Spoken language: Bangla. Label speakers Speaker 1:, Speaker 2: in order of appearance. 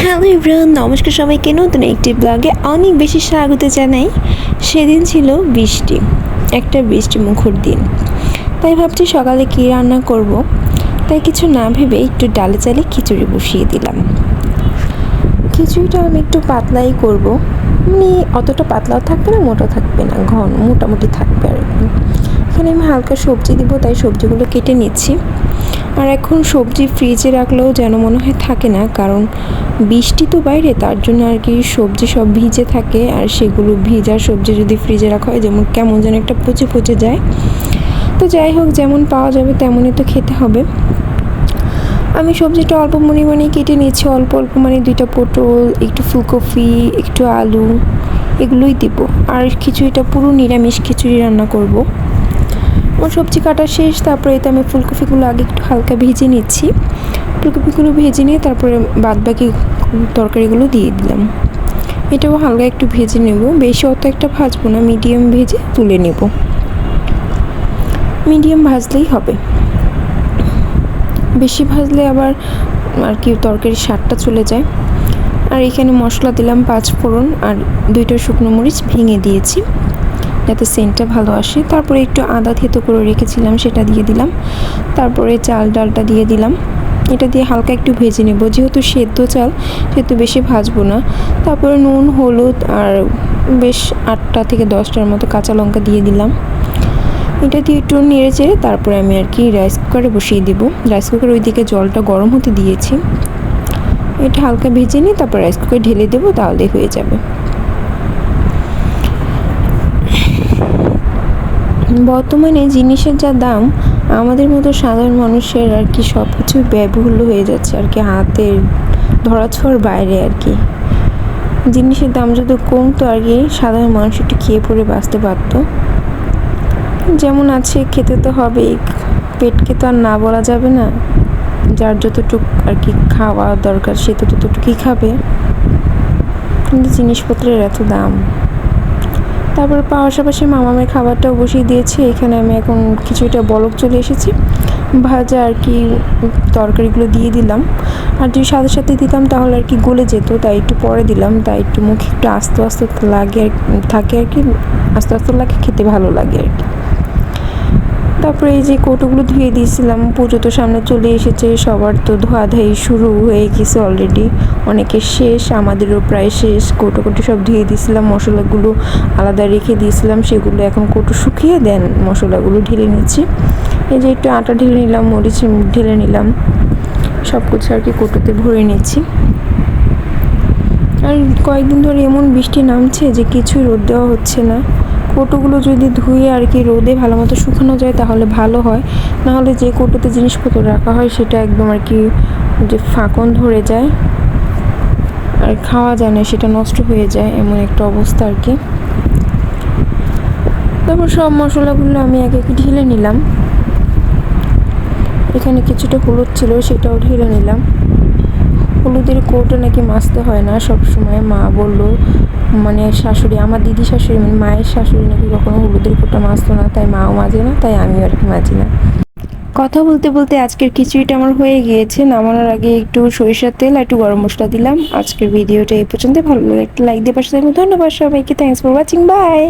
Speaker 1: হ্যালো এভরিওয়ান, নমস্কার সবাইকে নতুন একটি ব্লগে অনেক বেশি স্বাগত জানাই। সেদিন ছিল বৃষ্টি, একটা বৃষ্টি মুখর দিন। তাই ভাবছি সকালে কী রান্না করব। তাই কিছু না ভেবে একটু ডালে চালে খিচুড়ি বসিয়ে দিলাম। খিচুড়িটা আমি একটু পাতলাই করব, মানে অতটা পাতলাও থাকবে না, মোটা থাকবে না, ঘন মোটামুটি থাকবে আর কি। এখানে আমি হালকা সবজি দিব, তাই সবজিগুলো কেটে নিচ্ছি। আর এখন সবজি ফ্রিজে রাখলেও যেন মনে হয় থাকে না, কারণ বৃষ্টি তো বাইরে, তার জন্য আর কি সবজি সব ভিজে থাকে। আর সেগুলো ভিজার সবজি যদি ফ্রিজে রাখা হয় যেমন কেমন যেন একটা পচে পচে যায়। তো যাই হোক, যেমন পাওয়া যাবে তেমনই তো খেতে হবে। আমি সবজিটা অল্প পরিমাণে কেটে নিচ্ছি, অল্প অল্প, মানে 2টা পটল, একটু ফুলকপি, একটু আলু, এগুলোই দিব। আর খিচুড়িটা পুরো নিরামিষ খিচুড়ি রান্না করব। আমার সবজি কাটা শেষ, তারপরে এতে আমি ফুলকপিগুলো আগে একটু হালকা ভেজে নিচ্ছি। ফুলকপিগুলো ভেজে নিয়ে তারপরে বাদবাকি তরকারিগুলো দিয়ে দিলাম। এটাও হালকা একটু ভেজে নেব, বেশি অত একটা ভাজবো না, মিডিয়াম ভেজে তুলে নেব। মিডিয়াম ভাজলেই হবে, বেশি ভাজলে আবার আর কি তরকারির স্বাদটা চলে যায়। আর এখানে মশলা দিলাম 5 ফোড়ন আর 2টা শুকনো মরিচ ভেঙে দিয়েছি যাতে সেন্টটা ভালো আসে। তারপরে একটু আদা থেতো করে রেখেছিলাম সেটা দিয়ে দিলাম। তারপরে চাল ডালটা দিয়ে দিলাম। এটা দিয়ে হালকা একটু ভেজে নেব, যেহেতু সেদ্ধ চাল সেহেতু বেশি ভাজবো না। তারপরে নুন, হলুদ আর বেশ 8টা থেকে 10টার মতো কাঁচা লঙ্কা দিয়ে দিলাম। এটা দিয়ে একটু নেড়ে চেড়ে তারপরে আমি আর কি রাইস কুকারে বসিয়ে দিব। রাইস কুকারে ওইদিকে জলটা গরম হতে দিয়েছি। এটা হালকা ভেজে নিয়ে তারপর রাইস কুকারে ঢেলে দেবো, তাহলে হয়ে যাবে। বর্তমানে জিনিসের যা দাম, আমাদের মতো সাধারণ মানুষের আর কি সব কিছু ব্যয়বহুল হয়ে যাচ্ছে আর কি, হাতের ধরাছোঁয়ার বাইরে আর কি। জিনিসের দাম যদি কমতো আর কি, সাধারণ মানুষ একটু খেয়ে পরে বাঁচতে পারতো। যেমন আছে খেতে তো হবেই, পেটকে তো আর না বলা যাবে না। যার যতটুকু আর কি খাওয়া দরকার সে তো ততটুকুই খাবে, কিন্তু জিনিসপত্রের এত দাম। তারপরে পাশাপাশি মামামের খাবারটাও বসিয়ে দিয়েছি। এখানে আমি এখন কিছুটা বলক চলে এসেছি, ভাজা আর কি তরকারিগুলো দিয়ে দিলাম। আর যদি সাথে সাথে দিতাম তাহলে আর কি গলে যেত, তাই একটু পরে দিলাম। তাই একটু মুখে একটু আস্তে আস্তে লাগে থাকে আর কি, আস্তে আস্তে লাগে, খেতে ভালো লাগে আর কি। তারপরে এই যে কৌটোগুলো ধুয়ে দিয়েছিলাম, পুজো তো সামনে চলে এসেছে, সবার তো ধোয়াধাই শুরু হয়ে গেছে অলরেডি, অনেকের শেষ, আমাদেরও প্রায় শেষ। কৌটো সব ধুয়ে দিয়েছিলাম, মশলাগুলো আলাদা রেখে দিয়েছিলাম, সেগুলো এখন কৌটো শুকিয়ে দেন মশলাগুলো ঢেলে নিচ্ছি। এই যে একটু আটা ঢেলে নিলাম, মরিচ ঢেলে নিলাম, সব কিছু আর কি কৌটোতে ভরে নিচ্ছি। আর কয়েকদিন ধরে এমন বৃষ্টি নামছে যে কিছুই রোদ দেওয়া হচ্ছে না। কৌটোগুলো যদি ধুয়ে আর কি রোদে ভালো মতো শুকানো যায় তাহলে ভালো হয়, নাহলে যে কৌটোতে জিনিসপত্র রাখা হয় সেটা একদম আর কি যে ফাঁকন ধরে যায় আর খাওয়া যায় না, সেটা নষ্ট হয়ে যায়, এমন একটা অবস্থা আর কি। তারপর সব মশলাগুলো আমি এক এক ঢেলে নিলাম। এখানে কিছুটা হলুদ ছিল, সেটাও ঢেলে নিলাম। হলুদের কৌটো নাকি মাজতে হয় না সব সময়, মা বললো, মানে শাশুড়ি, আমার দিদি শাশুড়ি, মানে মায়ের শাশুড়ি নাকি কখনো হলুদের কৌটো মাজতো না, তাই মাও মাজে না, তাই আমিও আর কি মাজি না। কথা বলতে বলতে আজকের খিচুড়িটা আমার হয়ে গিয়েছে। নামানোর আগে একটু সরিষার তেল আর একটু গরম মশলা দিলাম। আজকের ভিডিওটা এই পর্যন্ত, ভালো লাগে একটা লাইক দিয়ে পাশে থাকবেন। ধন্যবাদ সবাইকে, থ্যাংকস ফর ওয়াচিং, বাই।